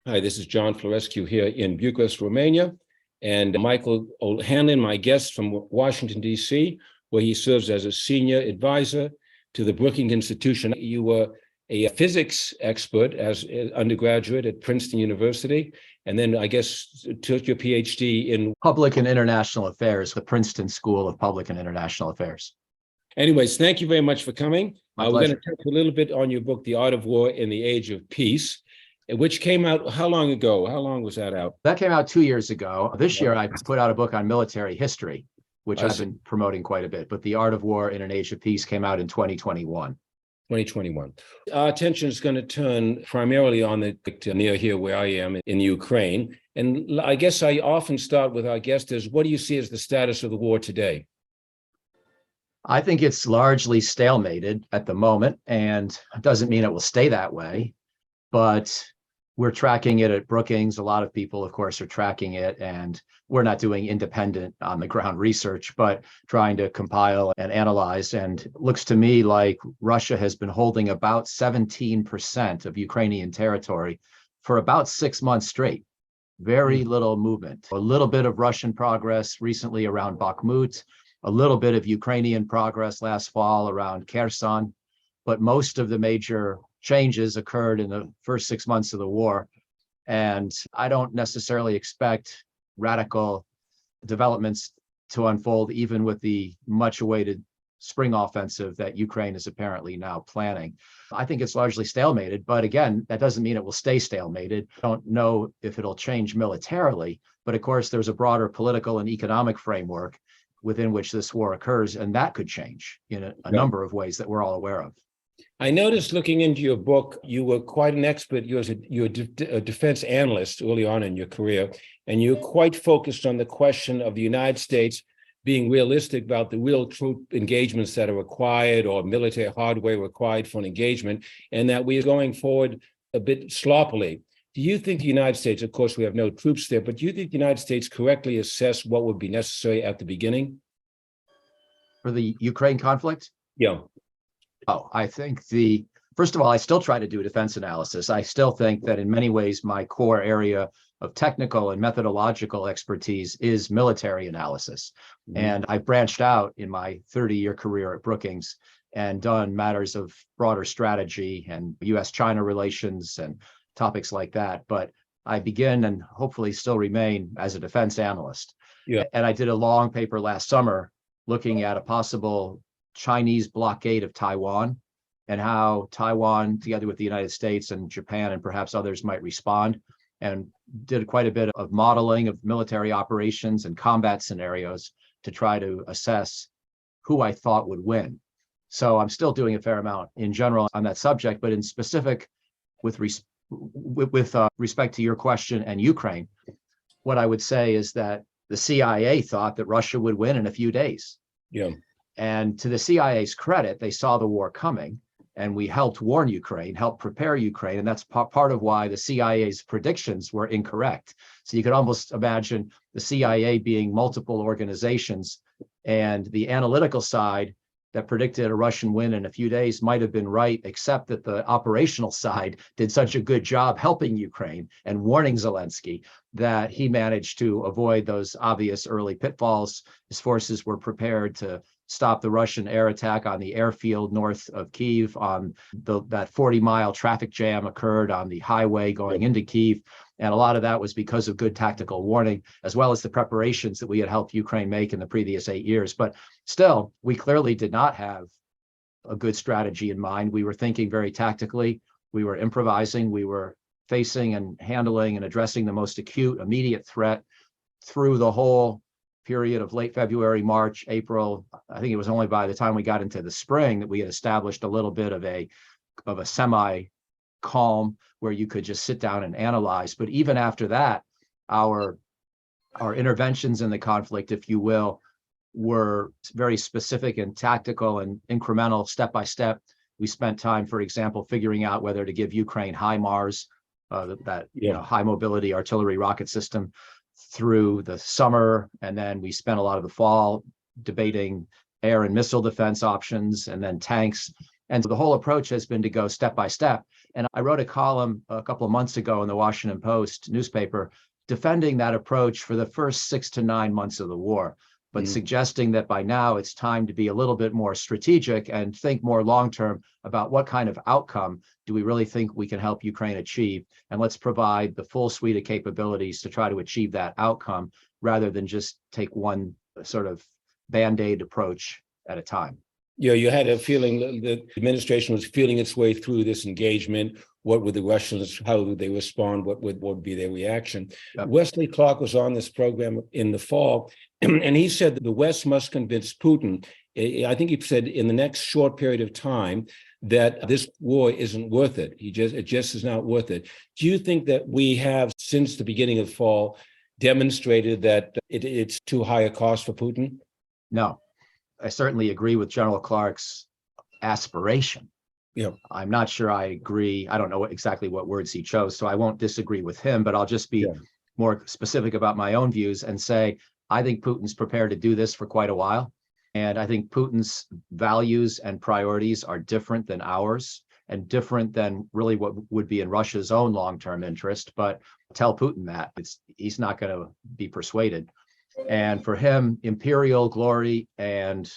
Hi, this is John Florescu here in Bucharest, Romania, and Michael O'Hanlon, my guest from Washington, D.C., where he serves as a senior advisor to the Brookings Institution. You were a physics expert as an undergraduate at Princeton University, and then I guess took your PhD in Public and International Affairs, the Princeton School of Public and International Affairs. Anyways, thank you very much for coming. My We're going pleasure. to touch a little bit on your book, The Art of War in the Age of Peace, which came out how long ago? How long was that out? That came out 2 years ago. This year, I put out a book on military history, which I've been promoting quite a bit. But The Art of War in an Age of Peace came out in 2021. 2021. Our attention is going to turn primarily on the near here where I am in Ukraine. And I guess I often start with our guest is, what do you see as the status of the war today? I think it's largely stalemated at the moment, and it doesn't mean it will stay that way. But we're tracking it at Brookings. A lot of people, of course, are tracking it, and we're not doing independent on the ground research, but trying to compile and analyze. And it looks to me like Russia has been holding about 17% of Ukrainian territory for about 6 months straight. Very little movement. A little bit of Russian progress recently around Bakhmut, a little bit of Ukrainian progress last fall around Kherson, but most of the major changes occurred in the first 6 months of the war. And I don't necessarily expect radical developments to unfold, even with the much awaited spring offensive that Ukraine is apparently now planning. I think it's largely stalemated, but again, that doesn't mean it will stay stalemated. I don't know if it'll change militarily, but of course, there's a broader political and economic framework within which this war occurs, and that could change in a number of ways that we're all aware of. I noticed looking into your book, you were quite an expert. You're a defense analyst early on in your career, and you're quite focused on the question of the United States being realistic about the real troop engagements that are required or military hardware required for an engagement, and that we are going forward a bit sloppily. Do you think the United States, of course, we have no troops there, but do you think the United States correctly assessed what would be necessary at the beginning? For the Ukraine conflict? Yeah. Oh, I think first of all, I still try to do defense analysis. I still think that in many ways, my core area of technical and methodological expertise is military analysis. And I've branched out in my 30-year career at Brookings and done matters of broader strategy and US-China relations and topics like that. But I begin and hopefully still remain as a defense analyst. Yeah. And I did a long paper last summer looking at a possible Chinese blockade of Taiwan and how Taiwan, together with the United States and Japan and perhaps others, might respond, and did quite a bit of modeling of military operations and combat scenarios to try to assess who I thought would win. So I'm still doing a fair amount in general on that subject, but in specific with respect to your question and Ukraine, what I would say is that the CIA thought that Russia would win in a few days. Yeah. And to the CIA's credit, they saw the war coming, and we helped warn Ukraine, helped prepare Ukraine. And that's part of why the CIA's predictions were incorrect. So you could almost imagine the CIA being multiple organizations, and the analytical side that predicted a Russian win in a few days might have been right, except that the operational side did such a good job helping Ukraine and warning Zelensky that he managed to avoid those obvious early pitfalls. His forces were prepared to stop the Russian air attack on the airfield north of Kyiv. That 40-mile traffic jam occurred on the highway going into Kyiv. And a lot of that was because of good tactical warning, as well as the preparations that we had helped Ukraine make in the previous 8 years. But still, we clearly did not have a good strategy in mind. We were thinking very tactically. We were improvising. We were facing and handling and addressing the most acute, immediate threat through the whole period of late February, March, April. I think it was only by the time we got into the spring that we had established a little bit of a semi-calm where you could just sit down and analyze. But even after that, our interventions in the conflict, if you will, were very specific and tactical and incremental, step by step. We spent time, for example, figuring out whether to give Ukraine HIMARS, high mobility artillery rocket system, through the summer, and then we spent a lot of the fall debating air and missile defense options, and then tanks. And so the whole approach has been to go step by step. And I wrote a column a couple of months ago in the Washington Post newspaper defending that approach for the first 6 to 9 months of the war, but suggesting that by now it's time to be a little bit more strategic and think more long-term about what kind of outcome do we really think we can help Ukraine achieve. And let's provide the full suite of capabilities to try to achieve that outcome rather than just take one sort of Band-Aid approach at a time. Yeah, you had a feeling that the administration was feeling its way through this engagement. What would the Russians, how would they respond? What would be their reaction? Yep. Wesley Clark was on this program in the fall, and he said that the West must convince Putin, I think he said in the next short period of time, that this war isn't worth it. It just is not worth it. Do you think that we have, since the beginning of the fall, demonstrated that it's too high a cost for Putin? No, I certainly agree with General Clark's aspiration. Yeah. I'm not sure I agree. I don't know exactly what words he chose, so I won't disagree with him, but I'll just be more specific about my own views and say, I think Putin's prepared to do this for quite a while. And I think Putin's values and priorities are different than ours and different than really what would be in Russia's own long-term interest. But tell Putin that he's not going to be persuaded. And for him, imperial glory and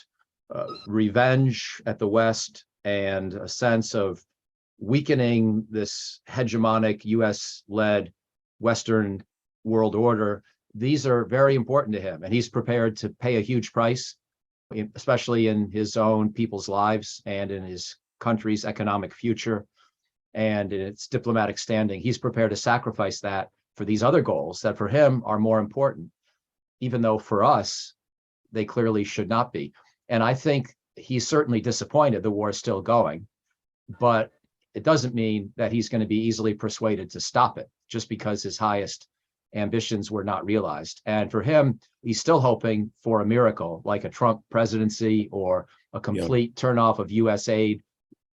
revenge at the West and a sense of weakening this hegemonic US-led Western world order, these are very important to him. And he's prepared to pay a huge price, especially in his own people's lives and in his country's economic future and in its diplomatic standing. He's prepared to sacrifice that for these other goals that for him are more important, even though for us, they clearly should not be. And I think he's certainly disappointed the war is still going, but it doesn't mean that he's going to be easily persuaded to stop it just because his highest ambitions were not realized. And for him, he's still hoping for a miracle like a Trump presidency or a complete turnoff of US aid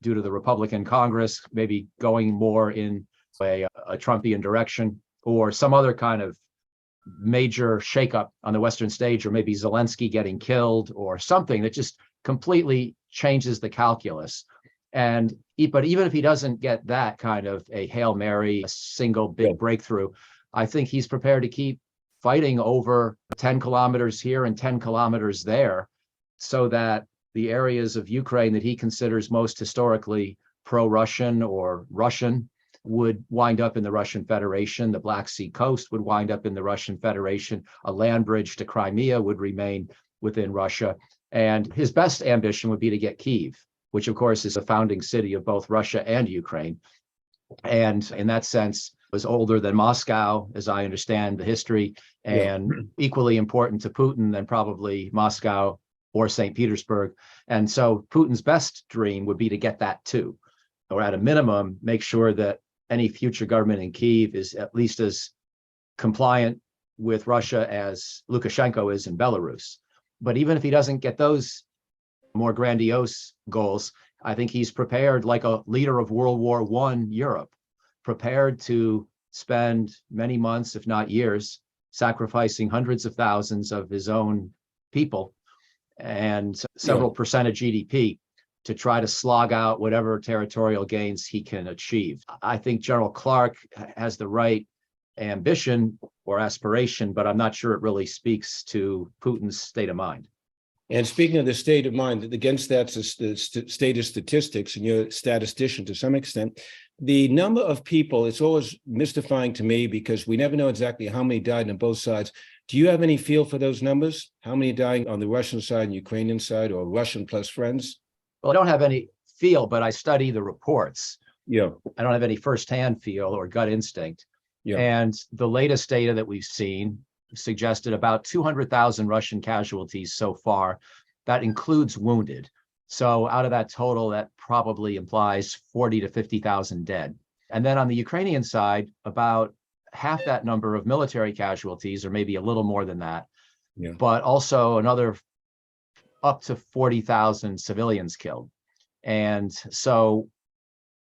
due to the Republican Congress, maybe going more in a Trumpian direction, or some other kind of major shakeup on the Western stage, or maybe Zelensky getting killed or something that just completely changes the calculus. But even if he doesn't get that kind of a Hail Mary, a single big breakthrough, I think he's prepared to keep fighting over 10 kilometers here and 10 kilometers there so that the areas of Ukraine that he considers most historically pro-Russian or Russian would wind up in the Russian Federation. The Black Sea coast would wind up in the Russian Federation. A land bridge to Crimea would remain within Russia. And his best ambition would be to get Kyiv, which of course is a founding city of both Russia and Ukraine. And in that sense, was older than Moscow, as I understand the history, and equally important to Putin than probably Moscow or St. Petersburg. And so Putin's best dream would be to get that too, or at a minimum, make sure that any future government in Kyiv is at least as compliant with Russia as Lukashenko is in Belarus. But even if he doesn't get those more grandiose goals, I think he's prepared, like a leader of World War I Europe, prepared to spend many months, if not years, sacrificing hundreds of thousands of his own people and several percent of GDP to try to slog out whatever territorial gains he can achieve. I think General Clark has the right ambition or aspiration, but I'm not sure it really speaks to Putin's state of mind. And speaking of the state of mind, against that the state of statistics, and you're a statistician to some extent, the number of people, it's always mystifying to me because we never know exactly how many died on both sides. Do you have any feel for those numbers? How many dying on the Russian side and Ukrainian side, or Russian plus friends? Well, I don't have any feel, but I study the reports. Yeah. I don't have any firsthand feel or gut instinct. Yeah. And the latest data that we've seen suggested about 200,000 Russian casualties so far. That includes wounded. So out of that total, that probably implies 40 to 50,000 dead. And then on the Ukrainian side, about half that number of military casualties, or maybe a little more than that, but also another up to 40,000 civilians killed. And so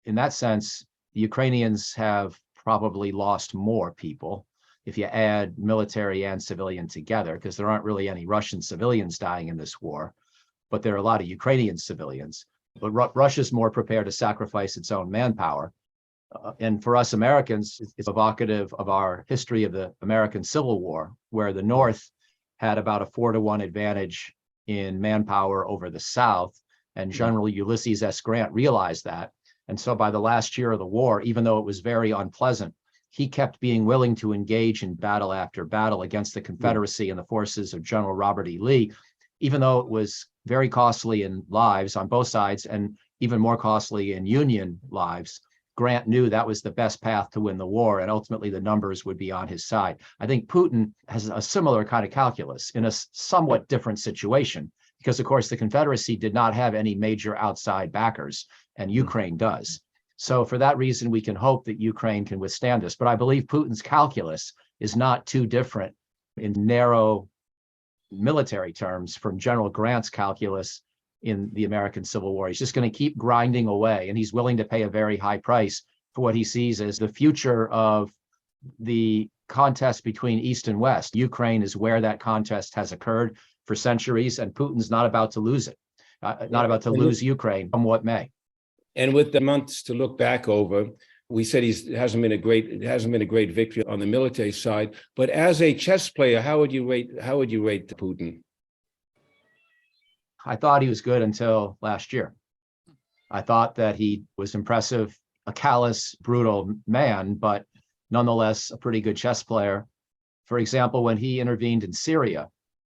in that sense, the Ukrainians have probably lost more people if you add military and civilian together, because there aren't really any Russian civilians dying in this war, but there are a lot of Ukrainian civilians. But Russia's more prepared to sacrifice its own manpower. And for us Americans, it's evocative of our history of the American Civil War, where the North had about a 4-to-1 advantage in manpower over the South. And General Ulysses S. Grant realized that. And so by the last year of the war, even though it was very unpleasant, he kept being willing to engage in battle after battle against the Confederacy and the forces of General Robert E. Lee, even though it was very costly in lives on both sides and even more costly in Union lives. Grant knew that was the best path to win the war, and ultimately the numbers would be on his side. I think Putin has a similar kind of calculus in a somewhat different situation, because of course the Confederacy did not have any major outside backers, and Ukraine does. So for that reason, we can hope that Ukraine can withstand this. But I believe Putin's calculus is not too different in narrow military terms from General Grant's calculus in the American Civil War. He's just going to keep grinding away, and he's willing to pay a very high price for what he sees as the future of the contest between East and West. Ukraine is where that contest has occurred for centuries, and Putin's not about to lose it, not about to lose Ukraine, come what may. And with the months to look back over, we said it hasn't been a great victory on the military side. But as a chess player, how would you rate Putin? I thought he was good until last year. I thought that he was impressive, a callous, brutal man, but nonetheless a pretty good chess player. For example, when he intervened in Syria,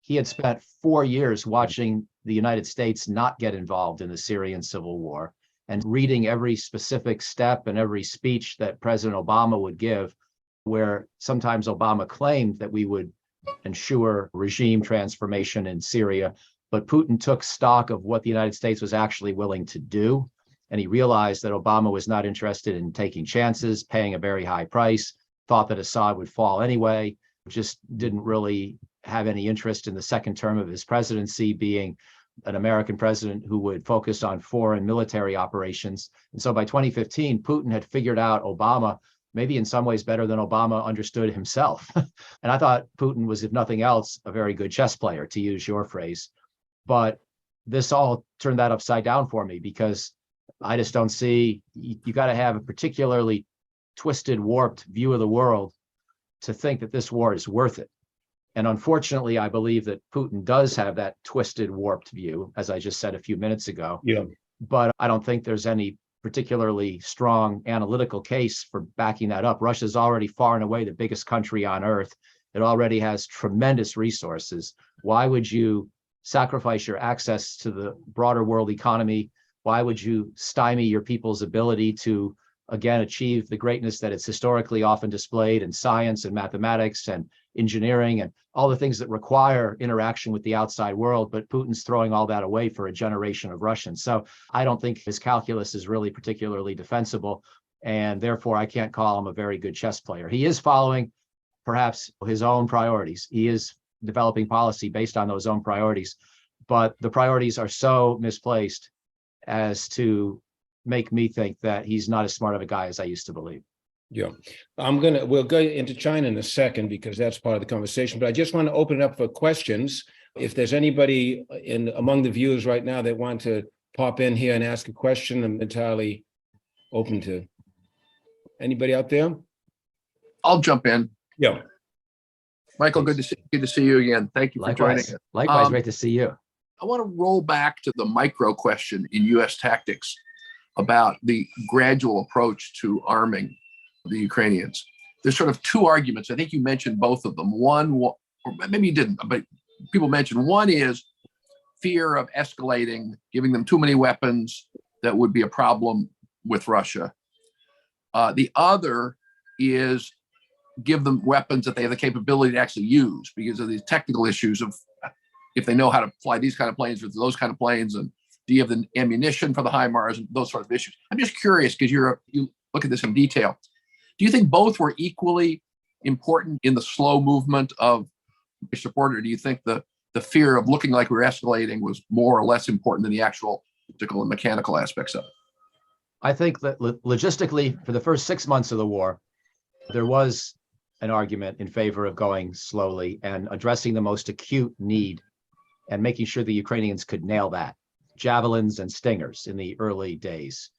he had spent 4 years watching the United States not get involved in the Syrian civil war and reading every specific step and every speech that President Obama would give, where sometimes Obama claimed that we would ensure regime transformation in Syria. But Putin took stock of what the United States was actually willing to do. And he realized that Obama was not interested in taking chances, paying a very high price, thought that Assad would fall anyway, just didn't really have any interest in the second term of his presidency being an American president who would focus on foreign military operations. And so by 2015, Putin had figured out Obama, maybe in some ways better than Obama understood himself. And I thought Putin was, if nothing else, a very good chess player, to use your phrase. But this all turned that upside down for me, because I just don't see, you got to have a particularly twisted, warped view of the world to think that this war is worth it. And unfortunately, I believe that Putin does have that twisted, warped view, as I just said a few minutes ago. Yeah. But I don't think there's any particularly strong analytical case for backing that up. Russia's already far and away the biggest country on earth. It already has tremendous resources. Why would you sacrifice your access to the broader world economy? Why would you stymie your people's ability to, again, achieve the greatness that it's historically often displayed in science and mathematics and engineering and all the things that require interaction with the outside world? But Putin's throwing all that away for a generation of Russians. So I don't think his calculus is really particularly defensible, and therefore I can't call him a very good chess player. He is following perhaps his own priorities. He is developing policy based on those own priorities, but the priorities are so misplaced as to make me think that he's not as smart of a guy as I used to believe. Yeah, we'll go into China in a second because that's part of the conversation, but I just want to open it up for questions. If there's anybody among the viewers right now that want to pop in here and ask a question, I'm entirely open to. Anybody out there? I'll jump in. Yeah. Michael, good to see you again. Thank you for joining us. Likewise, great to see you. I want to roll back to the micro question in U.S. tactics about the gradual approach to arming the Ukrainians. There's sort of two arguments. I think you mentioned both of them. One, or maybe you didn't, but people mentioned one is fear of escalating, giving them too many weapons that would be a problem with Russia. The other is give them weapons that they have the capability to actually use because of these technical issues of if they know how to fly these kind of planes with those kind of planes, and do you have the ammunition for the HIMARS and those sort of issues. I'm just curious because you look at this in detail. Do you think both were equally important in the slow movement of your support, or do you think the fear of looking like we're escalating was more or less important than the actual physical and mechanical aspects of it? I think that logistically, for the first 6 months of the war, there was an argument in favor of going slowly and addressing the most acute need and making sure the Ukrainians could nail that. Javelins and Stingers in the early days.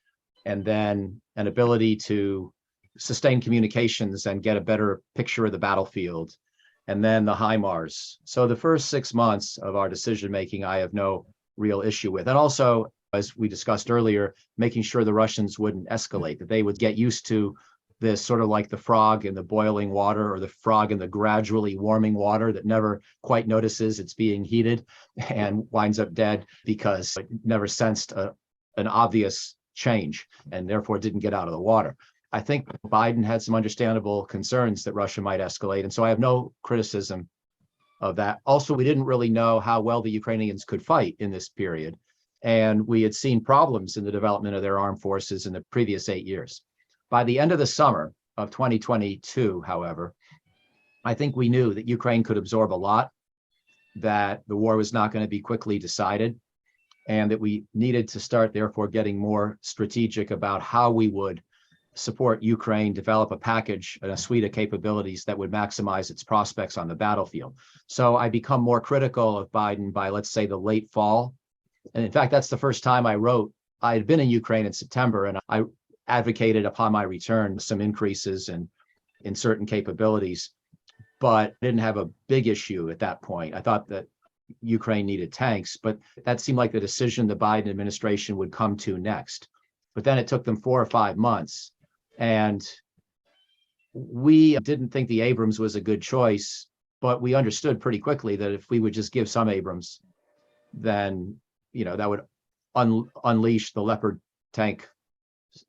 and then an ability to sustain communications and get a better picture of the battlefield, and then the HIMARS. So the first 6 months of our decision making, I have no real issue with. And also, as we discussed earlier, making sure the Russians wouldn't escalate, that they would get used to this, sort of like the frog in the boiling water, or the frog in the gradually warming water that never quite notices it's being heated and winds up dead because it never sensed an obvious change and therefore didn't get out of the water. I think Biden had some understandable concerns that Russia might escalate. And so I have no criticism of that. Also, we didn't really know how well the Ukrainians could fight in this period. And we had seen problems in the development of their armed forces in the previous 8 years. By the end of the summer of 2022, however, I think we knew that Ukraine could absorb a lot, that the war was not going to be quickly decided, and that we needed to start, therefore, getting more strategic about how we would support Ukraine, develop a package and a suite of capabilities that would maximize its prospects on the battlefield. So I become more critical of Biden by, let's say, the late fall. And in fact, that's the first time I wrote. I had been in Ukraine in September, and I advocated upon my return some increases in certain capabilities, but didn't have a big issue at that point. I thought that Ukraine needed tanks, but that seemed like the decision the Biden administration would come to next. But then it took them 4 or 5 months. And we didn't think the Abrams was a good choice, but we understood pretty quickly that if we would just give some Abrams, then, that would unleash the Leopard tank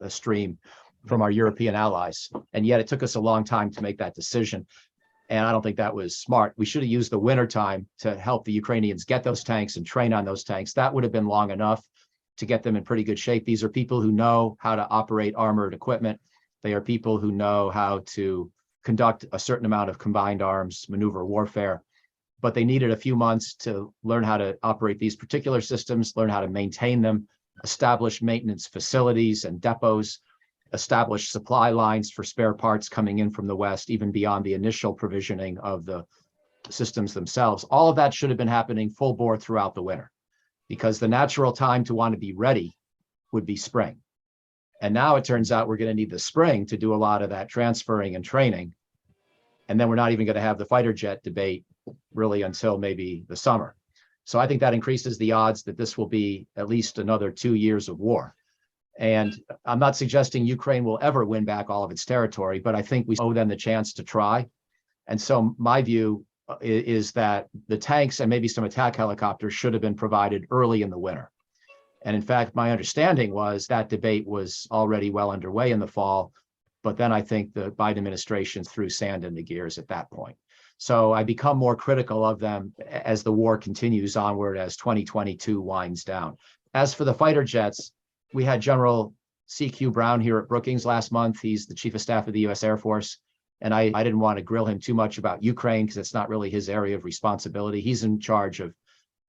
stream from our European allies. And yet it took us a long time to make that decision. And I don't think that was smart. We should have used the winter time to help the Ukrainians get those tanks and train on those tanks. That would have been long enough to get them in pretty good shape. These are people who know how to operate armored equipment. They are people who know how to conduct a certain amount of combined arms maneuver warfare, but they needed a few months to learn how to operate these particular systems, learn how to maintain them, establish maintenance facilities and depots, establish supply lines for spare parts coming in from the West, even beyond the initial provisioning of the systems themselves. All of that should have been happening full bore throughout the winter, because the natural time to want to be ready would be spring. And now it turns out we're going to need the spring to do a lot of that transferring and training. And then we're not even going to have the fighter jet debate really until maybe the summer. So I think that increases the odds that this will be at least another 2 years of war. And I'm not suggesting Ukraine will ever win back all of its territory, but I think we owe them the chance to try. And so my view is that the tanks and maybe some attack helicopters should have been provided early in the winter. And in fact, my understanding was that debate was already well underway in the fall, but then I think the Biden administration threw sand in the gears at that point. So I become more critical of them as the war continues onward, as 2022 winds down. As for the fighter jets, we had General C.Q. Brown here at Brookings last month. He's the Chief of Staff of the U.S. Air Force. And I didn't want to grill him too much about Ukraine because it's not really his area of responsibility. He's in charge of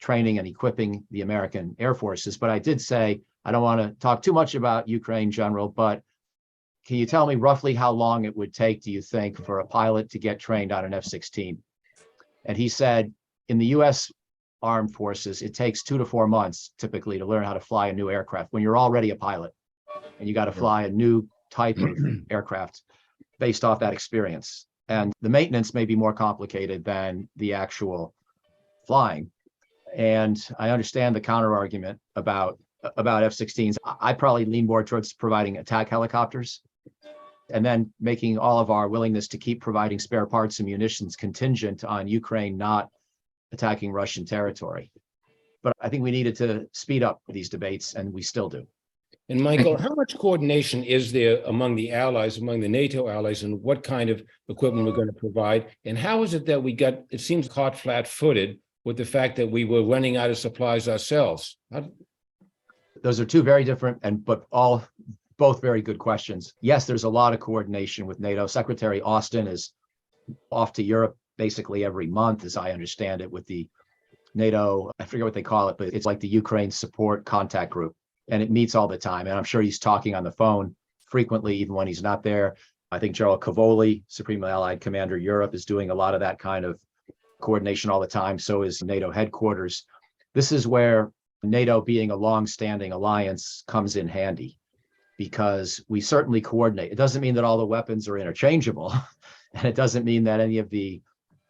training and equipping the American Air Forces. But I did say, I don't want to talk too much about Ukraine, General, but can you tell me roughly how long it would take, do you think, for a pilot to get trained on an F-16? And he said, in the U.S. Armed Forces, it takes 2 to 4 months typically to learn how to fly a new aircraft when you're already a pilot and you got to fly a new type of aircraft based off that experience. And the maintenance may be more complicated than the actual flying. And I understand the counter argument about F-16s. I probably lean more towards providing attack helicopters and then making all of our willingness to keep providing spare parts and munitions contingent on Ukraine not attacking Russian territory. But I think we needed to speed up these debates, and we still do. And Michael, how much coordination is there among the allies, among the NATO allies, and what kind of equipment we're going to provide? And how is it that we got, it seems, caught flat-footed with the fact that we were running out of supplies ourselves? Those are two very different but both very good questions. Yes, there's a lot of coordination with NATO. Secretary Austin is off to Europe basically every month, as I understand it, with the NATO, I forget what they call it, but it's like the Ukraine Support Contact Group. And it meets all the time. And I'm sure he's talking on the phone frequently, even when he's not there. I think General Cavoli, Supreme Allied Commander Europe, is doing a lot of that kind of coordination all the time. So is NATO headquarters. This is where NATO, being a long-standing alliance, comes in handy. because we certainly coordinate. It doesn't mean that all the weapons are interchangeable, and it doesn't mean that any of the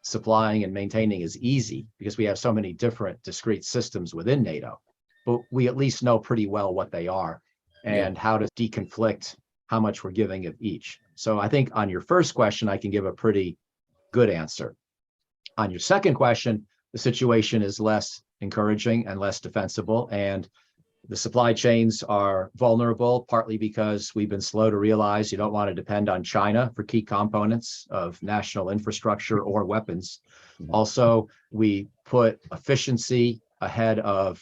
supplying and maintaining is easy, because we have so many different discrete systems within NATO. But we at least know pretty well what they are and how to deconflict how much we're giving of each. So I think on your first question, I can give a pretty good answer. On your second question, the situation is less encouraging and less defensible, and the supply chains are vulnerable, partly because we've been slow to realize you don't want to depend on China for key components of national infrastructure or weapons. Also, we put efficiency ahead of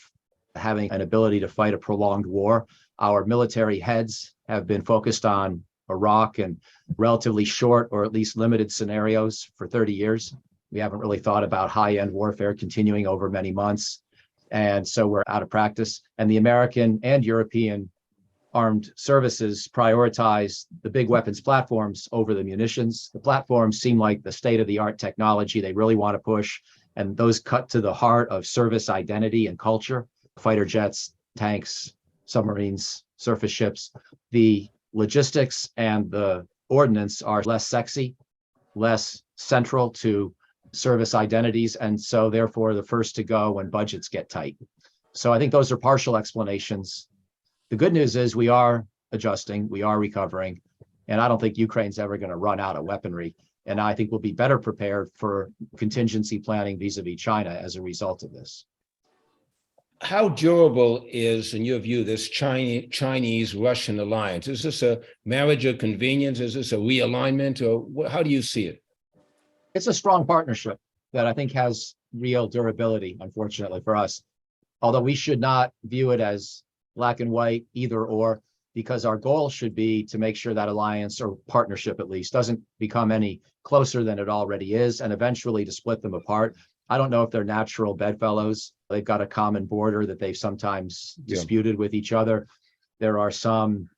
having an ability to fight a prolonged war. Our military heads have been focused on Iraq and relatively short or at least limited scenarios for 30 years. We haven't really thought about high-end warfare continuing over many months. And so we're out of practice. And the American and European armed services prioritize the big weapons platforms over the munitions. The platforms seem like the state-of-the-art technology they really want to push, and those cut to the heart of service identity and culture. Fighter jets, tanks, submarines, surface ships. The logistics and the ordnance are less sexy, less central to service identities, and so therefore the first to go when budgets get tight. So I think those are partial explanations. The good news is we are adjusting, we are recovering, and I don't think Ukraine's ever going to run out of weaponry. And I think we'll be better prepared for contingency planning vis-a-vis China as a result of this. How durable is, in your view, this Chinese-Russian alliance? Is this a marriage of convenience? Is this a realignment? Or how do you see it? It's a strong partnership that I think has real durability, unfortunately for us. Although we should not view it as black and white, either or, because our goal should be to make sure that alliance, or partnership at least, doesn't become any closer than it already is, and eventually to split them apart. I don't know if they're natural bedfellows. They've got a common border that they've sometimes disputed with each other. There are some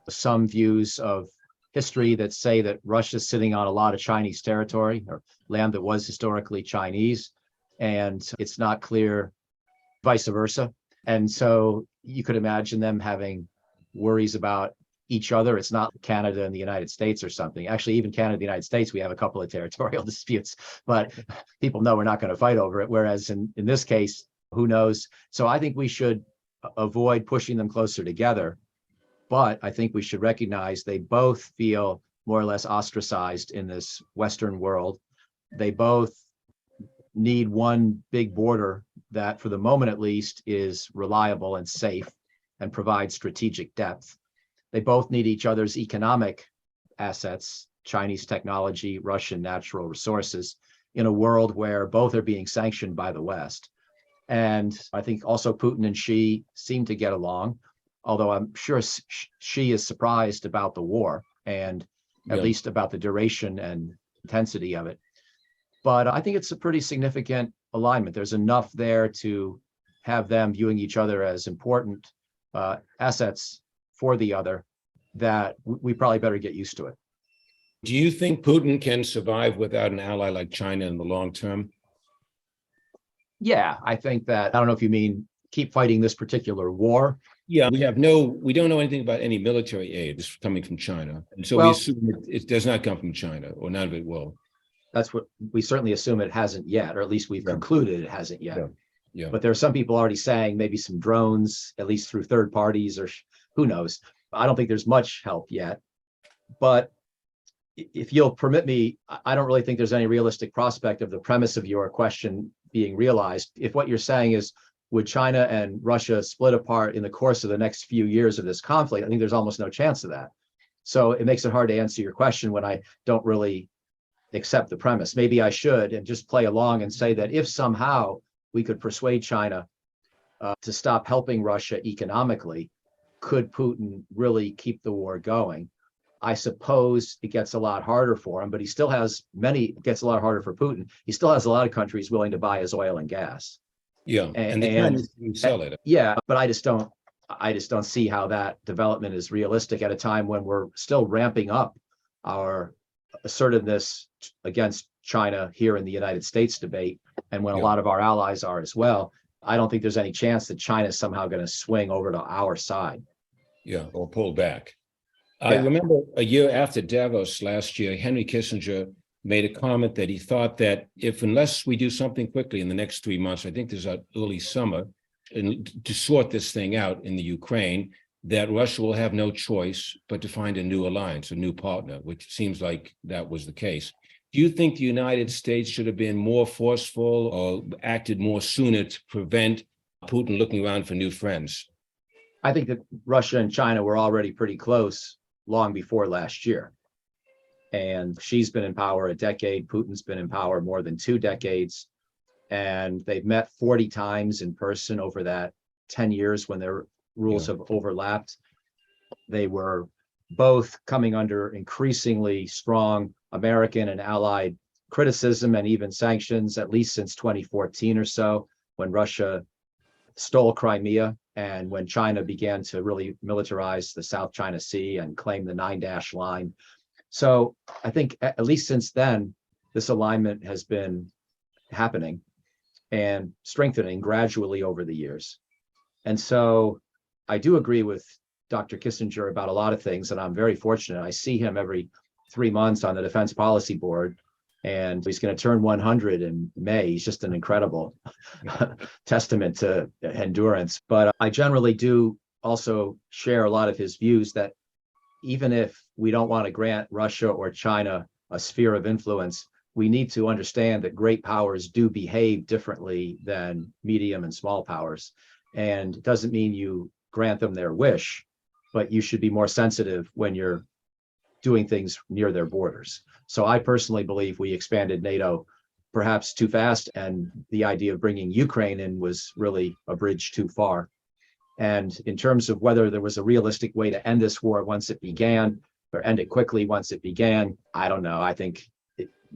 views of history that say that Russia's sitting on a lot of Chinese territory, or land that was historically Chinese, and it's not clear vice versa. And so you could imagine them having worries about each other. It's not Canada and the United States or something. Actually, even Canada and the United States, we have a couple of territorial disputes, but people know we're not going to fight over it. Whereas in this case, who knows? So I think we should avoid pushing them closer together. But I think we should recognize they both feel more or less ostracized in this Western world. They both need one big border that, for the moment at least, is reliable and safe and provides strategic depth. They both need each other's economic assets, Chinese technology, Russian natural resources, in a world where both are being sanctioned by the West. And I think also Putin and Xi seem to get along, although I'm sure Xi is surprised about the war, and at least about the duration and intensity of it. But I think it's a pretty significant alignment. There's enough there to have them viewing each other as important assets for the other that we probably better get used to it. Do you think Putin can survive without an ally like China in the long term? Yeah, I think that, I don't know if you mean keep fighting this particular war. Yeah, we don't know anything about any military aid coming from China. And so we assume it does not come from China, or none of it will. That's what we certainly assume it hasn't yet, or at least we've concluded it hasn't yet. Yeah. But there are some people already saying maybe some drones, at least through third parties, or who knows. I don't think there's much help yet. But if you'll permit me, I don't really think there's any realistic prospect of the premise of your question being realized. If what you're saying is, would China and Russia split apart in the course of the next few years of this conflict, I think there's almost no chance of that. So it makes it hard to answer your question when I don't really accept the premise. Maybe I should and just play along and say that if somehow we could persuade China to stop helping Russia economically, could Putin really keep the war going? I suppose it gets a lot harder for him, but he still has it gets a lot harder for Putin. He still has a lot of countries willing to buy his oil and gas. Yeah, and the Chinese sell it. Yeah, but I just don't see how that development is realistic at a time when we're still ramping up our assertiveness against China here in the United States debate, and when a lot of our allies are as well. I don't think there's any chance that China is somehow going to swing over to our side. Yeah, or pulled back. I Yeah. remember a year after Davos last year, Henry Kissinger made a comment that he thought that unless we do something quickly in the next 3 months, I think there's an early summer, and to sort this thing out in the Ukraine, that Russia will have no choice but to find a new alliance, a new partner, which seems like that was the case. Do you think the United States should have been more forceful or acted more sooner to prevent Putin looking around for new friends? I think that Russia and China were already pretty close long before last year. And Xi's been in power a decade. Putin's been in power more than 2 decades. And they've met 40 times in person over that 10 years when their rules have overlapped. They were both coming under increasingly strong American and allied criticism and even sanctions, at least since 2014 or so, when Russia stole Crimea and when China began to really militarize the South China Sea and claim the 9-dash line. So I think at least since then, this alignment has been happening and strengthening gradually over the years. And so I do agree with Dr. Kissinger about a lot of things, and I'm very fortunate. I see him every 3 months on the Defense Policy Board, and he's going to turn 100 in May. He's just an incredible testament to endurance. But I generally do also share a lot of his views that even if we don't want to grant Russia or China a sphere of influence, we need to understand that great powers do behave differently than medium and small powers. And it doesn't mean you grant them their wish, but you should be more sensitive when you're doing things near their borders. So I personally believe we expanded NATO perhaps too fast, and the idea of bringing Ukraine in was really a bridge too far. And in terms of whether there was a realistic way to end this war once it began, or end it quickly once it began, I don't know. I think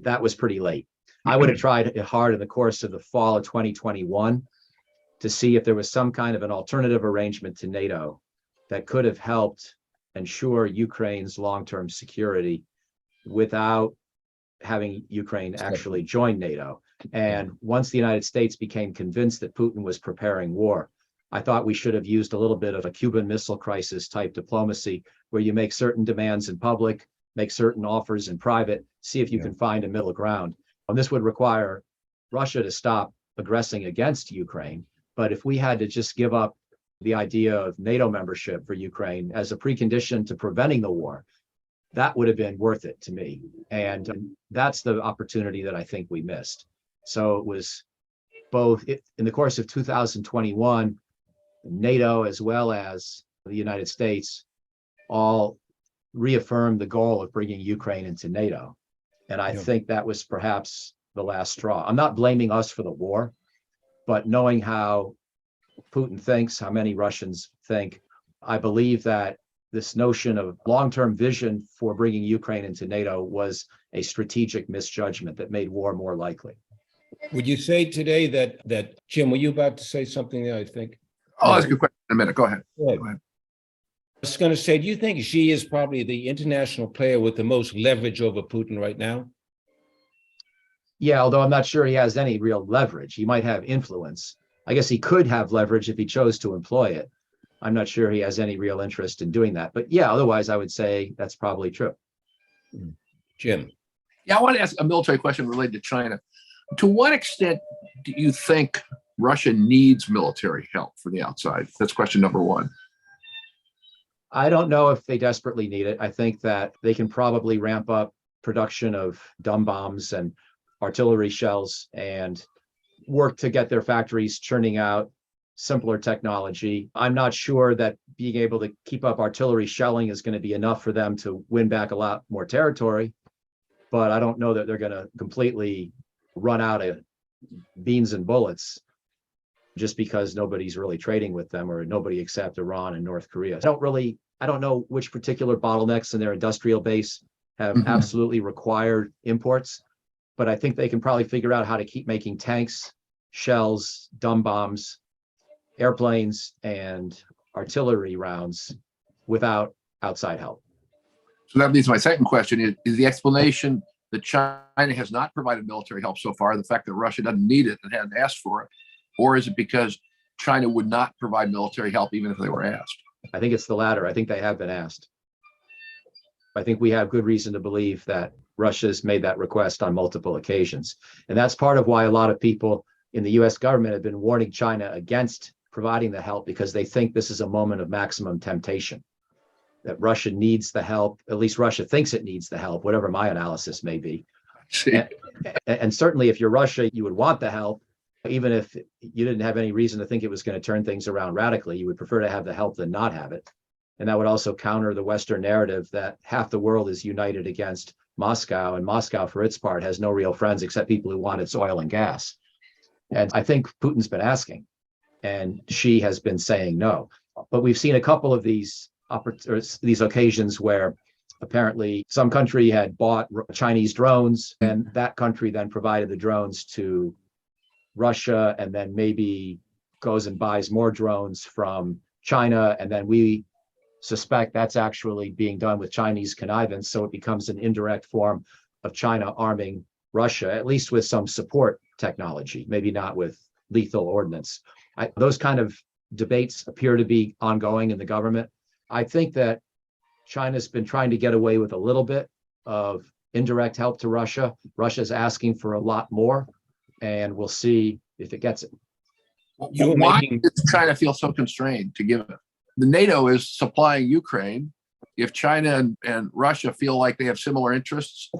that was pretty late. I would have tried hard in the course of the fall of 2021 to see if there was some kind of an alternative arrangement to NATO that could have helped ensure Ukraine's long-term security without having Ukraine actually join NATO. And once the United States became convinced that Putin was preparing war, I thought we should have used a little bit of a Cuban Missile Crisis type diplomacy, where you make certain demands in public, make certain offers in private, see if you can find a middle ground. And this would require Russia to stop aggressing against Ukraine. But if we had to just give up the idea of NATO membership for Ukraine as a precondition to preventing the war, that would have been worth it to me. And that's the opportunity that I think we missed. So it was both in the course of 2021, NATO as well as the United States all reaffirmed the goal of bringing Ukraine into NATO. And I think that was perhaps the last straw. I'm not blaming us for the war, but knowing how Putin thinks, how many Russians think, I believe that this notion of long-term vision for bringing Ukraine into NATO was a strategic misjudgment that made war more likely. Would you say today that Jim, were you about to say something there, I think? I'll ask you a question in a minute. Go ahead. Go ahead. I was going to say, do you think Xi is probably the international player with the most leverage over Putin right now? Yeah, although I'm not sure he has any real leverage. He might have influence. I guess he could have leverage if he chose to employ it. I'm not sure he has any real interest in doing that. But yeah, otherwise I would say that's probably true. Jim. Yeah, I want to ask a military question related to China. To what extent do you think Russia needs military help from the outside? That's question number one. I don't know if they desperately need it. I think that they can probably ramp up production of dumb bombs and artillery shells and work to get their factories churning out simpler technology. I'm not sure that being able to keep up artillery shelling is going to be enough for them to win back a lot more territory, but I don't know that they're going to completely run out of beans and bullets just because nobody's really trading with them, or nobody except Iran and North Korea. I don't know which particular bottlenecks in their industrial base have absolutely required imports, but I think they can probably figure out how to keep making tanks, shells, dumb bombs, airplanes, and artillery rounds without outside help. So that leads to my second question. Is the explanation that China has not provided military help so far the fact that Russia doesn't need it and hasn't asked for it? Or is it because China would not provide military help even if they were asked? I think it's the latter. I think they have been asked. I think we have good reason to believe that Russia's made that request on multiple occasions. And that's part of why a lot of people in the US government have been warning China against providing the help, because they think this is a moment of maximum temptation, that Russia needs the help. At least Russia thinks it needs the help, whatever my analysis may be. And certainly if you're Russia, you would want the help, even if you didn't have any reason to think it was going to turn things around radically. You would prefer to have the help than not have it. And that would also counter the Western narrative that half the world is united against Moscow, and Moscow, for its part, has no real friends except people who want its oil and gas. And I think Putin's been asking, and Xi has been saying no. But we've seen a couple of these occasions where apparently some country had bought Chinese drones, and that country then provided the drones to Russia, and then maybe goes and buys more drones from China, and then we suspect that's actually being done with Chinese connivance. So it becomes an indirect form of China arming Russia, at least with some support technology, maybe not with lethal ordnance. Those kind of debates appear to be ongoing in the government. I think that China's been trying to get away with a little bit of indirect help to Russia. Russia's asking for a lot more, and we'll see if it gets it. Why does China feel so constrained to give it? The NATO is supplying Ukraine. If China and Russia feel like they have similar interests,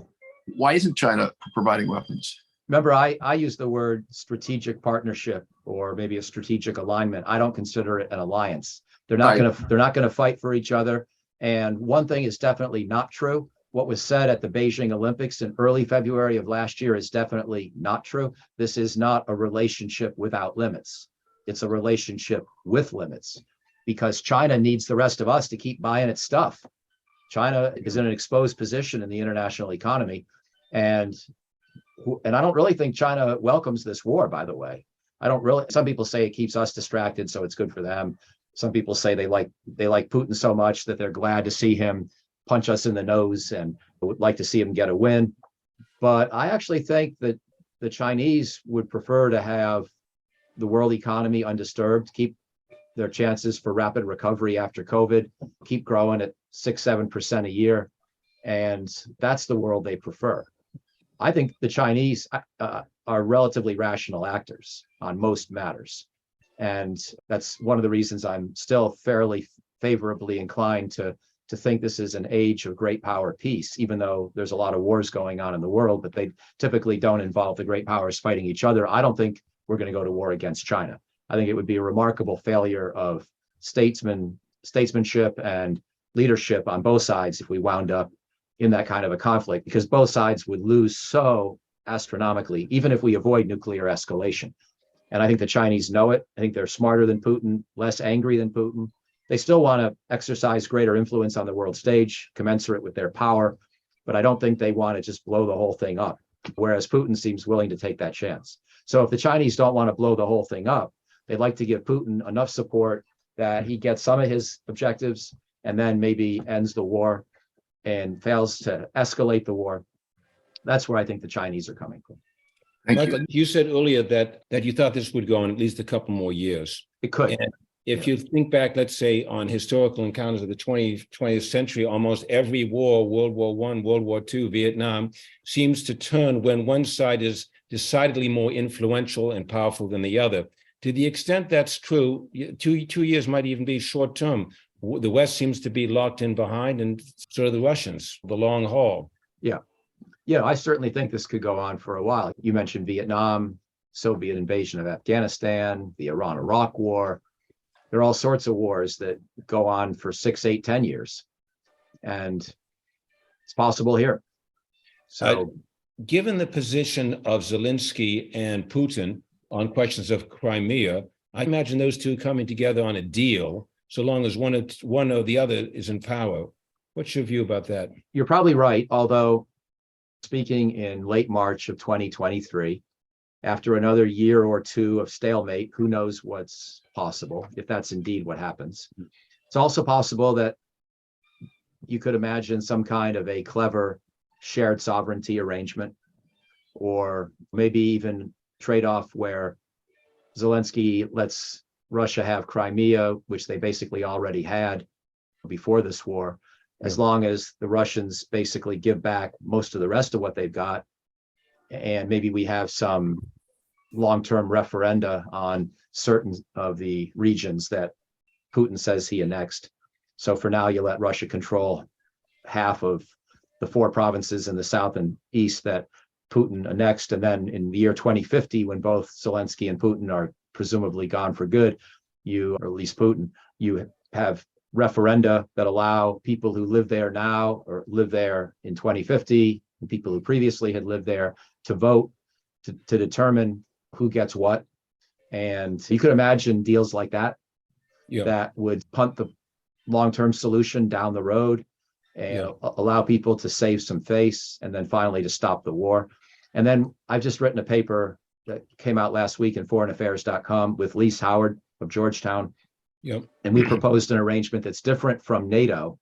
why isn't China providing weapons? Remember, I use the word strategic partnership, or maybe a strategic alignment. I don't consider it an alliance. They're not going to fight for each other. And one thing is definitely not true. What was said at the Beijing Olympics in early February of last year is definitely not true. This is not a relationship without limits. It's a relationship with limits, because China needs the rest of us to keep buying its stuff. China is in an exposed position in the international economy. And I don't really think China welcomes this war, by the way. Some people say it keeps us distracted, so it's good for them. Some people say they like Putin so much that they're glad to see him punch us in the nose and would like to see him get a win. But I actually think that the Chinese would prefer to have the world economy undisturbed, keep their chances for rapid recovery after COVID, keep growing at 6-7% a year. And that's the world they prefer. I think the Chinese are relatively rational actors on most matters. And that's one of the reasons I'm still fairly favorably inclined to think this is an age of great power peace, even though there's a lot of wars going on in the world, but they typically don't involve the great powers fighting each other. I don't think we're going to go to war against China. I think it would be a remarkable failure of statesmanship and leadership on both sides if we wound up in that kind of a conflict, because both sides would lose so astronomically, even if we avoid nuclear escalation. And I think the Chinese know it. I think they're smarter than Putin, less angry than Putin. They still want to exercise greater influence on the world stage, commensurate with their power, but I don't think they want to just blow the whole thing up, whereas Putin seems willing to take that chance. So if the Chinese don't want to blow the whole thing up, they'd like to give Putin enough support that he gets some of his objectives and then maybe ends the war and fails to escalate the war. That's where I think the Chinese are coming from. Michael, you said earlier that you thought this would go on at least a couple more years. It could. And if you think back, let's say, on historical encounters of the 20th century, almost every war, World War I, World War II, Vietnam, seems to turn when one side is decidedly more influential and powerful than the other. To the extent that's true, 2 years might even be short term. The West seems to be locked in behind, and so are the Russians, the long haul. Yeah, I certainly think this could go on for a while. You mentioned Vietnam, Soviet invasion of Afghanistan, the Iran-Iraq war. There are all sorts of wars that go on for 6, 8, 10 years. And it's possible here. So, given the position of Zelensky and Putin on questions of Crimea, I imagine those two coming together on a deal, so long as one or the other is in power. What's your view about that? You're probably right, although speaking in late March of 2023, after another year or two of stalemate, who knows what's possible, if that's indeed what happens. It's also possible that you could imagine some kind of a clever shared sovereignty arrangement, or maybe even trade-off where Zelensky lets Russia have Crimea, which they basically already had before this war, as Yeah. long as the Russians basically give back most of the rest of what they've got. And maybe we have some long-term referenda on certain of the regions that Putin says he annexed. So for now, you let Russia control half of the 4 provinces in the south and east that Putin annexed. And then in the year 2050, when both Zelensky and Putin are presumably gone for good, or at least Putin, you have referenda that allow people who live there now or live there in 2050, and people who previously had lived there, to vote to determine who gets what. And you could imagine deals like that Yeah. that would punt the long-term solution down the road and Yeah. allow people to save some face, and then finally to stop the war. And then I've just written a paper that came out last week in foreignaffairs.com with Lise Howard of Georgetown. Yep. And we proposed an arrangement that's different from NATO,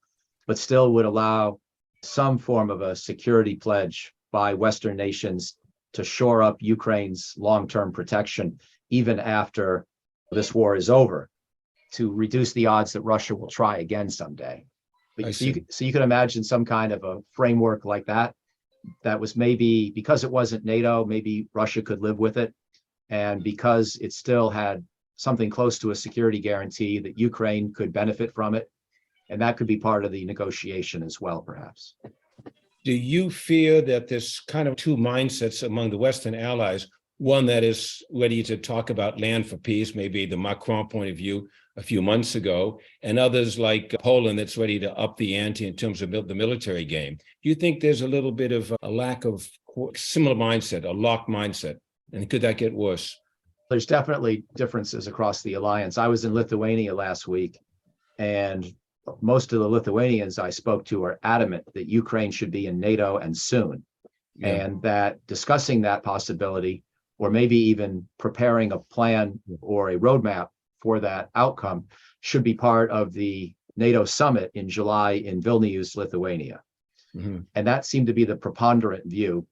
but still would allow some form of a security pledge by Western nations to shore up Ukraine's long-term protection, even after this war is over, to reduce the odds that Russia will try again someday. So you can imagine some kind of a framework like that, that was maybe, because it wasn't NATO, maybe Russia could live with it. And because it still had something close to a security guarantee, that Ukraine could benefit from it. And that could be part of the negotiation as well, perhaps. Do you fear that there's kind of 2 mindsets among the Western allies? One that is ready to talk about land for peace, maybe the Macron point of view a few months ago, and others like Poland that's ready to up the ante in terms of the military game. Do you think there's a little bit of a lack of similar mindset, a locked mindset? And could that get worse? There's definitely differences across the alliance. I was in Lithuania last week, and most of the Lithuanians I spoke to are adamant that Ukraine should be in NATO and soon, and that discussing that possibility, or maybe even preparing a plan or a roadmap for that outcome, should be part of the NATO summit in July in Vilnius, Lithuania. Mm-hmm. And that seemed to be the preponderant view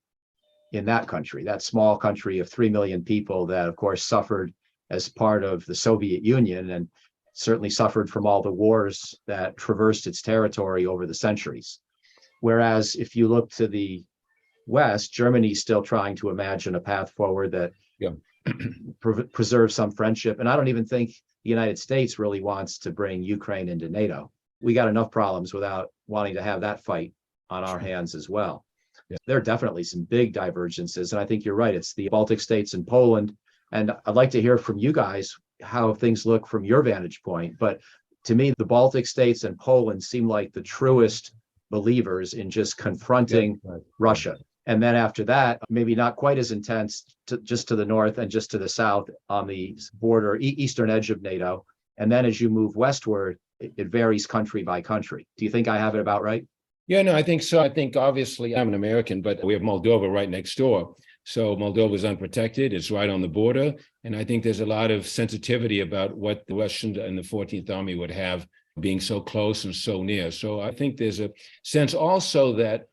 in that country, that small country of 3 million people that, of course, suffered as part of the Soviet Union, and certainly suffered from all the wars that traversed its territory over the centuries. Whereas if you look to the West, Germany's still trying to imagine a path forward that preserves some friendship. And I don't even think the United States really wants to bring Ukraine into NATO. We got enough problems without wanting to have that fight on our hands as well. Yeah. There are definitely some big divergences. And I think you're right. It's the Baltic states and Poland. And I'd like to hear from you guys how things look from your vantage point. But to me, the Baltic states and Poland seem like the truest believers in just confronting Russia. And then after that, maybe not quite as intense, just to the north and just to the south on the border, eastern edge of NATO. And then as you move westward, it varies country by country. Do you think I have it about right? Yeah, no, I think so. I think obviously I'm an American, but we have Moldova right next door. So Moldova is unprotected. It's right on the border. And I think there's a lot of sensitivity about what the Russians and the 14th Army would have being so close and so near. So I think there's a sense also that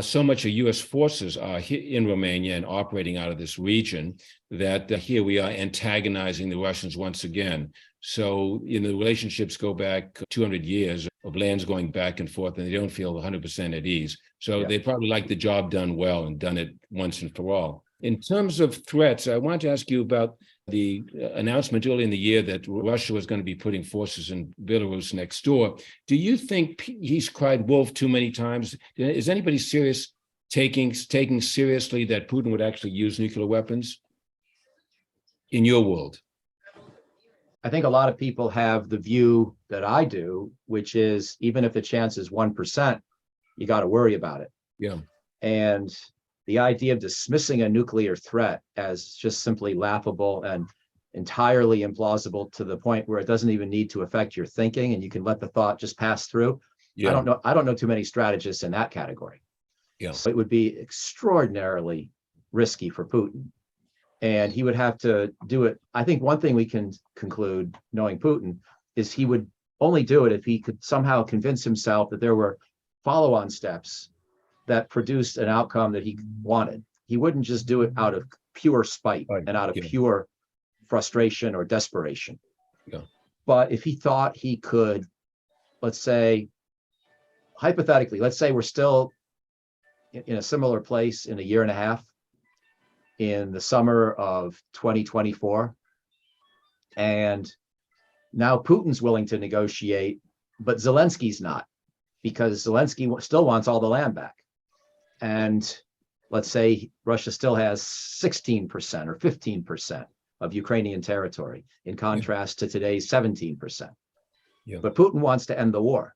so much of U.S. forces are in Romania and operating out of this region that here we are antagonizing the Russians once again. So, the relationships go back 200 years of lands going back and forth, and they don't feel 100% at ease. So they probably like the job done well and done it once and for all. In terms of threats, I want to ask you about the announcement early in the year that Russia was going to be putting forces in Belarus next door. Do you think he's cried wolf too many times? Is anybody taking seriously that Putin would actually use nuclear weapons in your world? I think a lot of people have the view that I do, which is even if the chance is 1%, you got to worry about it. Yeah. And the idea of dismissing a nuclear threat as just simply laughable and entirely implausible to the point where it doesn't even need to affect your thinking and you can let the thought just pass through. Yeah. I don't know too many strategists in that category. Yeah. So it would be extraordinarily risky for Putin. And he would have to do it. I think one thing we can conclude, knowing Putin, is he would only do it if he could somehow convince himself that there were follow-on steps that produced an outcome that he wanted. He wouldn't just do it out of pure spite and out of pure frustration or desperation. Yeah. But if he thought he could, let's say, hypothetically, let's say we're still in a similar place in a year and a half in the summer of 2024. And now Putin's willing to negotiate, but Zelensky's not, because Zelensky still wants all the land back. And let's say Russia still has 16% or 15% of Ukrainian territory, in contrast to today's 17%. Yeah. But Putin wants to end the war.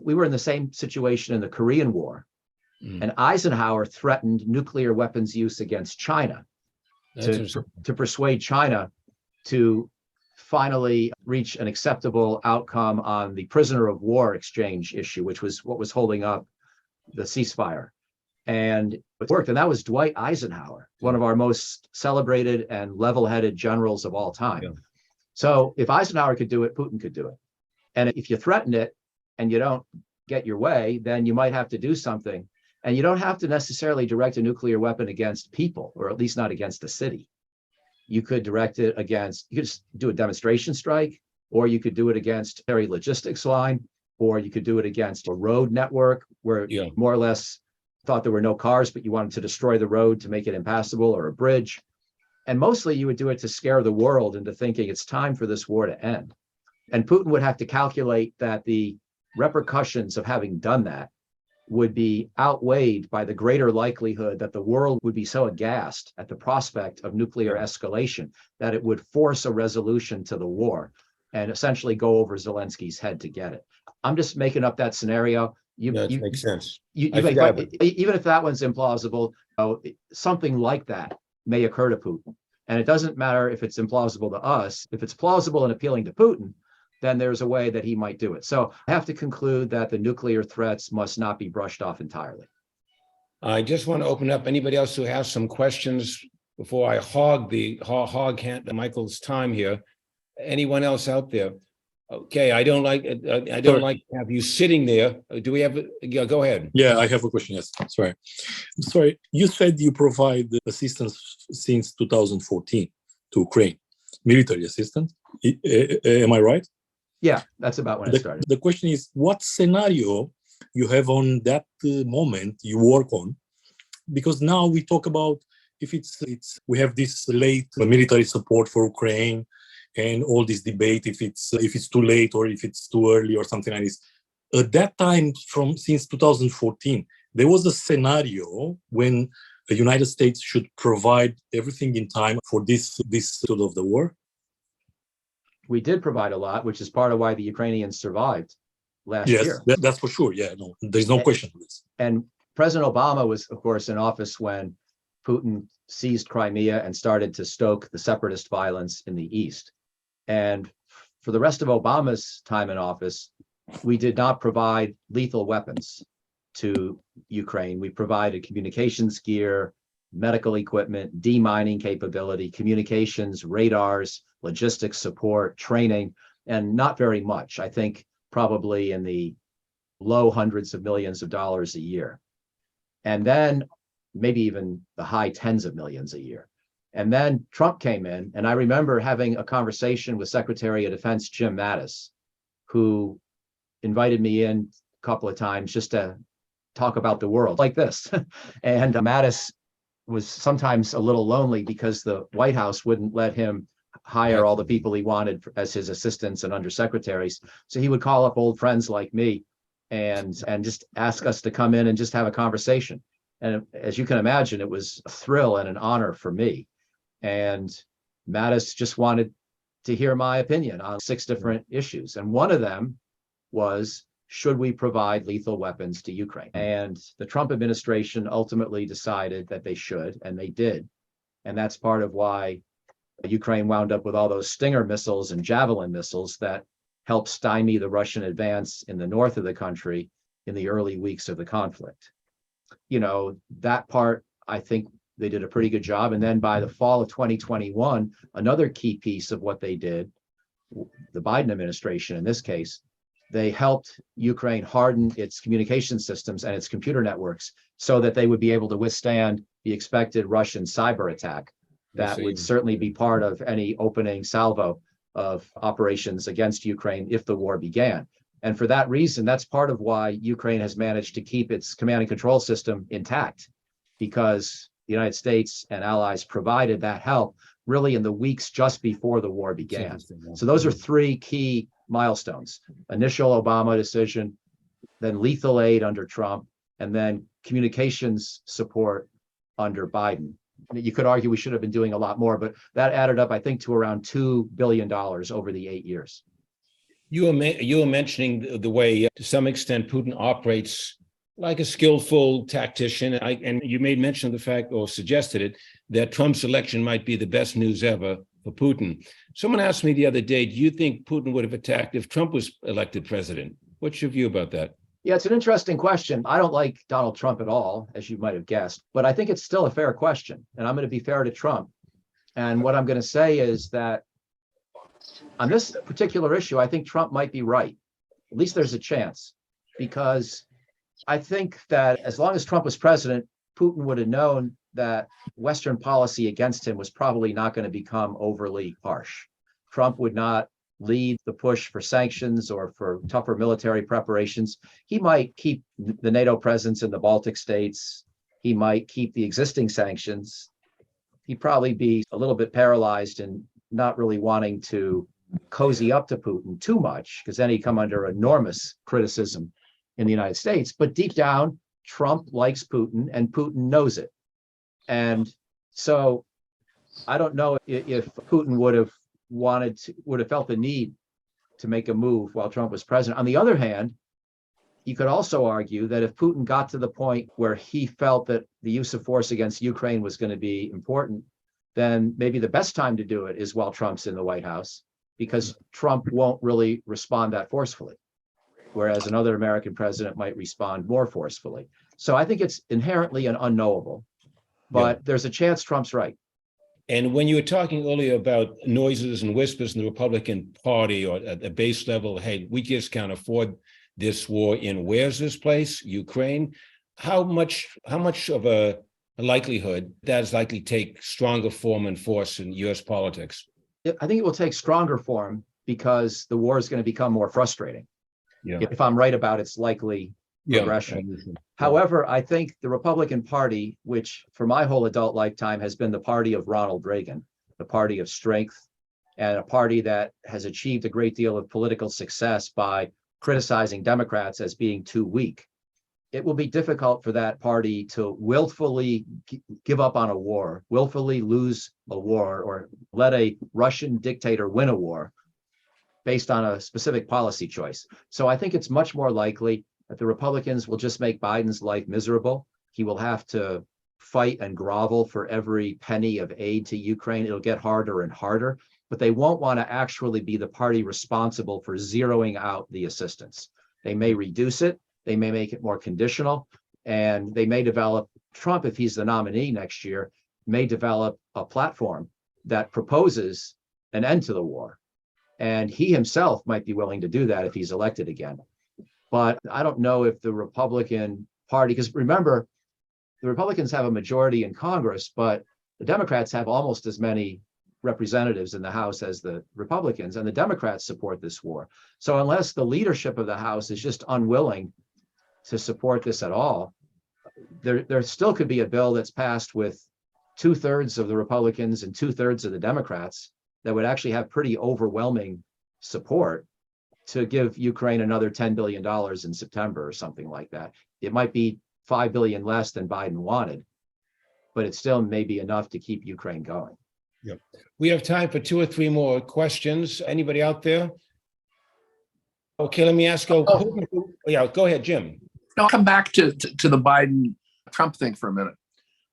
We were in the same situation in the Korean War, and Eisenhower threatened nuclear weapons use against China to persuade China to finally reach an acceptable outcome on the prisoner of war exchange issue, which was what was holding up the ceasefire. And it worked. And that was Dwight Eisenhower, one of our most celebrated and level-headed generals of all time. Yeah. So if Eisenhower could do it, Putin could do it. And if you threaten it and you don't get your way, then you might have to do something. And you don't have to necessarily direct a nuclear weapon against people, or at least not against the city. You could direct it against, you could just do a demonstration strike, or you could do it against a logistics line, or you could do it against a road network where more or less thought there were no cars, but you wanted to destroy the road to make it impassable, or a bridge. And mostly you would do it to scare the world into thinking it's time for this war to end. And Putin would have to calculate that the repercussions of having done that would be outweighed by the greater likelihood that the world would be so aghast at the prospect of nuclear escalation that it would force a resolution to the war and essentially go over Zelensky's head to get it. I'm just making up that scenario. That makes sense. Even if that one's implausible, something like that may occur to Putin. And it doesn't matter if it's implausible to us. If it's plausible and appealing to Putin, then there's a way that he might do it. So I have to conclude that the nuclear threats must not be brushed off entirely. I just want to open up anybody else who has some questions before I hog Michael's time here. Anyone else out there? Okay, I don't like to have you sitting there. Do we have? Go ahead. Yeah, I have a question. Yes, sorry. You said you provide assistance since 2014 to Ukraine, military assistance. Am I right? Yeah, that's about when it started. The question is, what scenario you have on that moment you work on? Because now we talk about if we have this late military support for Ukraine and all this debate if it's too late or if it's too early or something like this. At that time, since 2014, there was a scenario when the United States should provide everything in time for this sort of the war. We did provide a lot, which is part of why the Ukrainians survived last year. Yes, that's for sure. Yeah, no, there's no question to this. And President Obama was, of course, in office when Putin seized Crimea and started to stoke the separatist violence in the East. And for the rest of Obama's time in office, we did not provide lethal weapons to Ukraine. We provided communications gear, medical equipment, demining capability, communications, radars, logistics support, training, and not very much. I think probably in the low hundreds of millions of dollars a year. And then maybe even the high tens of millions a year. And then Trump came in, and I remember having a conversation with Secretary of Defense Jim Mattis, who invited me in a couple of times just to talk about the world like this. And Mattis was sometimes a little lonely because the White House wouldn't let him hire all the people he wanted as his assistants and undersecretaries. So he would call up old friends like me and just ask us to come in and just have a conversation. And as you can imagine, it was a thrill and an honor for me. And Mattis just wanted to hear my opinion on 6 different issues. And one of them was, should we provide lethal weapons to Ukraine? And the Trump administration ultimately decided that they should, and they did. And that's part of why Ukraine wound up with all those Stinger missiles and Javelin missiles that helped stymie the Russian advance in the north of the country in the early weeks of the conflict. You know, that part, I think they did a pretty good job. And then by the fall of 2021, another key piece of what they did, the Biden administration in this case, they helped Ukraine harden its communication systems and its computer networks so that they would be able to withstand the expected Russian cyber attack that would certainly be part of any opening salvo of operations against Ukraine if the war began. And for that reason, that's part of why Ukraine has managed to keep its command and control system intact, because the United States and allies provided that help really in the weeks just before the war began. So those are three key milestones: initial Obama decision, then lethal aid under Trump, and then communications support under Biden. You could argue we should have been doing a lot more, but that added up, I think, to around $2 billion over the 8 years. You were mentioning the way, to some extent, Putin operates like a skillful tactician. And you made mention of the fact, or suggested it, that Trump's election might be the best news ever for Putin. Someone asked me the other day, do you think Putin would have attacked if Trump was elected president? What's your view about that? Yeah, it's an interesting question. I don't like Donald Trump at all, as you might have guessed, but I think it's still a fair question. And I'm going to be fair to Trump. And what I'm going to say is that on this particular issue, I think Trump might be right. At least there's a chance, because I think that as long as Trump was president, Putin would have known that Western policy against him was probably not going to become overly harsh. Trump would not lead the push for sanctions or for tougher military preparations. He might keep the NATO presence in the Baltic states. He might keep the existing sanctions. He'd probably be a little bit paralyzed and not really wanting to cozy up to Putin too much, because then he'd come under enormous criticism in the United States. But deep down, Trump likes Putin and Putin knows it. And so I don't know if Putin would have felt the need to make a move while Trump was president. On the other hand, you could also argue that if Putin got to the point where he felt that the use of force against Ukraine was going to be important, then maybe the best time to do it is while Trump's in the White House, because Trump won't really respond that forcefully, whereas another American president might respond more forcefully. So I think it's inherently an unknowable, but there's a chance Trump's right. And when you were talking earlier about noises and whispers in the Republican Party or at the base level, hey, we just can't afford this war in where's this place, Ukraine? How much of a likelihood that is likely to take stronger form and force in U.S. politics? I think it will take stronger form because the war is going to become more frustrating. Yeah. If I'm right about its likely progression. However, I think the Republican Party, which for my whole adult lifetime has been the party of Ronald Reagan, the party of strength, and a party that has achieved a great deal of political success by criticizing Democrats as being too weak. It will be difficult for that party to willfully give up on a war, willfully lose a war, or let a Russian dictator win a war based on a specific policy choice. So I think it's much more likely that the Republicans will just make Biden's life miserable. He will have to fight and grovel for every penny of aid to Ukraine. It'll get harder and harder, but they won't want to actually be the party responsible for zeroing out the assistance. They may reduce it, they may make it more conditional, and they may develop, Trump, if he's the nominee next year, may develop a platform that proposes an end to the war. And he himself might be willing to do that if he's elected again. But I don't know if the Republican Party, because remember, the Republicans have a majority in Congress, but the Democrats have almost as many representatives in the House as the Republicans, and the Democrats support this war. So unless the leadership of the House is just unwilling to support this at all, there still could be a bill that's passed with 2/3 of the Republicans and 2/3 of the Democrats that would actually have pretty overwhelming support to give Ukraine another $10 billion in September or something like that. It might be $5 billion less than Biden wanted, but it still may be enough to keep Ukraine going. Yep. We have time for 2 or 3 more questions. Anybody out there? Okay, let me ask. Yeah, go ahead, Jim. I'll come back to the Biden-Trump thing for a minute.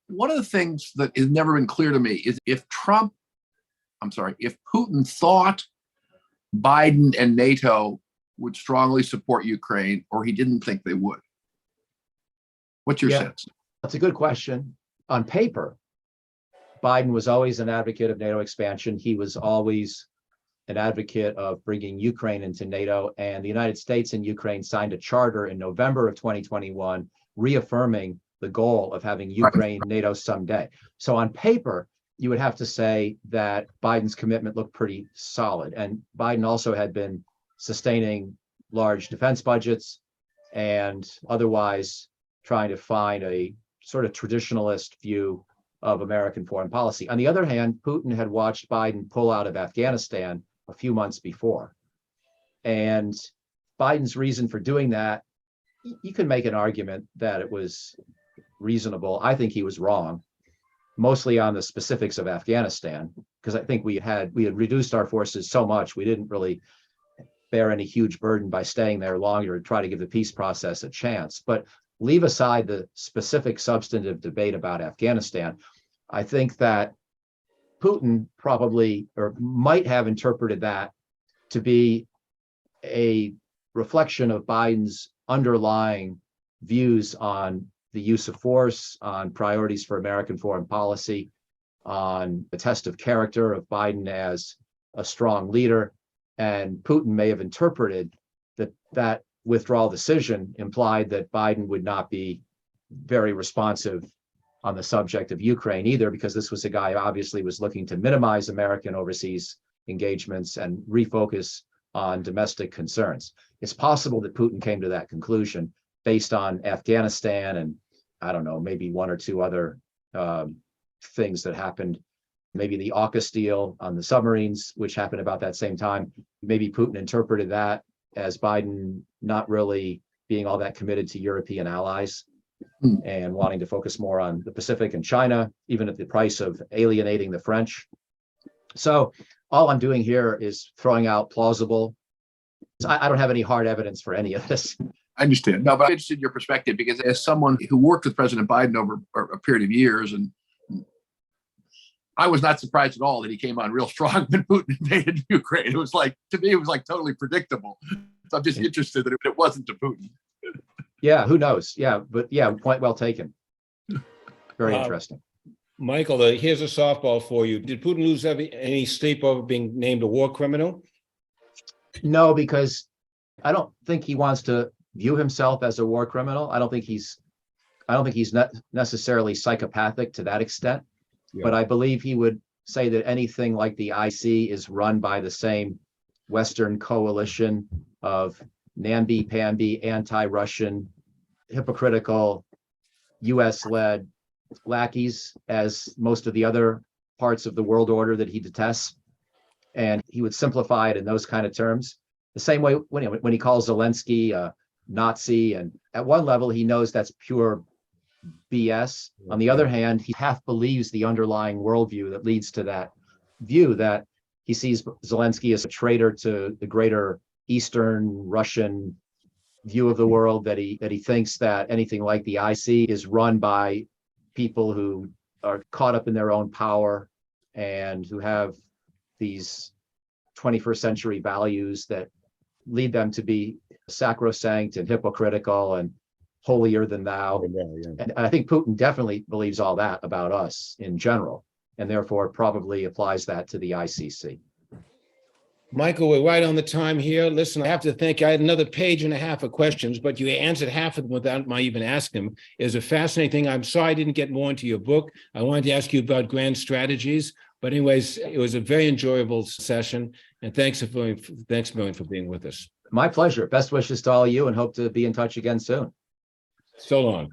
One of the things that has never been clear to me is if Putin thought Biden and NATO would strongly support Ukraine, or he didn't think they would. What's your sense? That's a good question. On paper, Biden was always an advocate of NATO expansion. He was always an advocate of bringing Ukraine into NATO, and the United States and Ukraine signed a charter in November of 2021, reaffirming the goal of having Ukraine NATO someday. So on paper, you would have to say that Biden's commitment looked pretty solid. And Biden also had been sustaining large defense budgets and otherwise trying to find a sort of traditionalist view of American foreign policy. On the other hand, Putin had watched Biden pull out of Afghanistan a few months before. And Biden's reason for doing that, you can make an argument that it was reasonable. I think he was wrong, mostly on the specifics of Afghanistan, because I think we had reduced our forces so much, we didn't really bear any huge burden by staying there longer and try to give the peace process a chance. But leave aside the specific substantive debate about Afghanistan, I think that Putin probably or might have interpreted that to be a reflection of Biden's underlying views on the use of force, on priorities for American foreign policy, on the test of character of Biden as a strong leader. And Putin may have interpreted that withdrawal decision implied that Biden would not be very responsive on the subject of Ukraine either, because this was a guy who obviously was looking to minimize American overseas engagements and refocus on domestic concerns. It's possible that Putin came to that conclusion based on Afghanistan and, I don't know, maybe one or two other things that happened. Maybe the AUKUS deal on the submarines, which happened about that same time. Maybe Putin interpreted that as Biden not really being all that committed to European allies and wanting to focus more on the Pacific and China, even at the price of alienating the French. So all I'm doing here is throwing out plausible. I don't have any hard evidence for any of this. I understand. No, but I'm interested in your perspective because as someone who worked with President Biden over a period of years, and I was not surprised at all that he came on real strong when Putin invaded Ukraine. It was like, to me, it was like totally predictable. So I'm just interested that it wasn't to Putin. Yeah, who knows? Yeah, but yeah, point well taken. Very interesting. Michael, here's a softball for you. Did Putin lose any sleep over being named a war criminal? No, because I don't think he wants to view himself as a war criminal. I don't think he's not necessarily psychopathic to that extent. Yeah. But I believe he would say that anything like the IC is run by the same Western coalition of namby-pamby, anti-Russian, hypocritical, US-led lackeys as most of the other parts of the world order that he detests. And he would simplify it in those kind of terms. The same way when he calls Zelensky a Nazi, and at one level he knows that's pure BS. On the other hand, he half believes the underlying worldview that leads to that view, that he sees Zelensky as a traitor to the greater Eastern Russian view of the world, that he thinks that anything like the IC is run by people who are caught up in their own power and who have these 21st century values that lead them to be sacrosanct and hypocritical and holier than thou. And I think Putin definitely believes all that about us in general, and therefore probably applies that to the ICC. Michael, we're right on the time here. Listen, I have to thank you. I had another page and a half of questions, but you answered half of them without my even asking them. It's a fascinating thing. I'm sorry I didn't get more into your book. I wanted to ask you about grand strategies. But anyways, it was a very enjoyable session. And thanks a million for being with us. My pleasure. Best wishes to all of you and hope to be in touch again soon. So long.